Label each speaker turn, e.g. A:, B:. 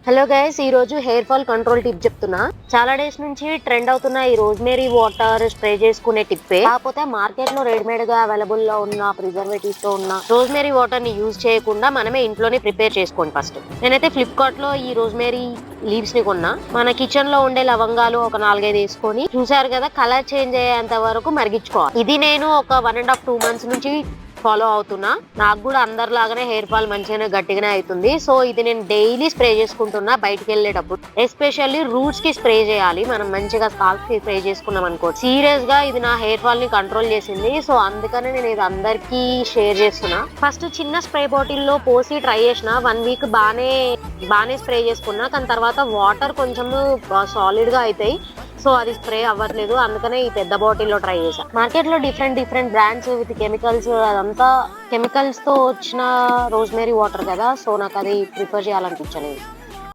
A: Hello guys, ఈ రోజు hair fall control tip చెప్తున్నా. చాలా డేస్ నుంచి ట్రెండ్ అవుతున్న ఈ రోజ్మేరీ వాటర్ స్ప్రే చేసుకునే టిప్పే. కాకపోతే మార్కెట్ లో రెడీమేడ్ గా అవైలబుల్ లో ఉన్న ప్రిజర్వేటివ్స్ తో ఉన్న రోజ్మేరీ వాటర్ ని యూజ్ చేయకుండా మనమే ఇంట్లోనే ప్రిపేర్ చేసుకోండి. ఫస్ట్ నేనైతే ఫ్లిప్కార్ట్ లో ఈ రోజ్మేరీ లీవ్స్ ని కొన్నా. మన కిచెన్ లో ఉండే లవంగాలు ఒక 4-5 వేసుకొని, చూసారు కదా, కలర్ చేంజ్ అయ్యేంత వరకు మరిగించుకోవాలి. ఇది నేను ఒక 1.5-2 months నుంచి ఫాలో అవుతున్నా. నాకు కూడా అందరిలాగానే హెయిర్ ఫాల్ మంచిగానే గట్టిగానే అవుతుంది. సో ఇది నేను డైలీ స్ప్రే చేసుకుంటున్నా బయటకు వెళ్ళేటప్పుడు. ఎస్పెషల్లీ రూట్స్ కి స్ప్రే చేయాలి. మనం మంచిగా స్కాల్ప్ కి స్ప్రే చేసుకున్నాం అనుకో, సీరియస్ గా ఇది నా హెయిర్ ఫాల్ ని కంట్రోల్ చేసింది. సో అందుకనే నేను ఇది అందరికి షేర్ చేస్తున్నా. ఫస్ట్ చిన్న స్ప్రే బాటిల్ లో పోసి ట్రై చేసిన 1 week బానే స్ప్రే చేసుకున్నా. కానీ తర్వాత వాటర్ కొంచెం సాలిడ్ గా అవుతాయి. సో అది స్ప్రే అవ్వట్లేదు. అందుకనే ఈ పెద్ద బాటిల్లో ట్రై చేశా. మార్కెట్ లో డిఫరెంట్ బ్రాండ్స్ విత్ కెమికల్స్, అదంతా కెమికల్స్ తో వచ్చిన రోజ్మేరీ వాటర్ కదా. సో నాకు అది ప్రిఫర్ చేయాలనిపించలేదు.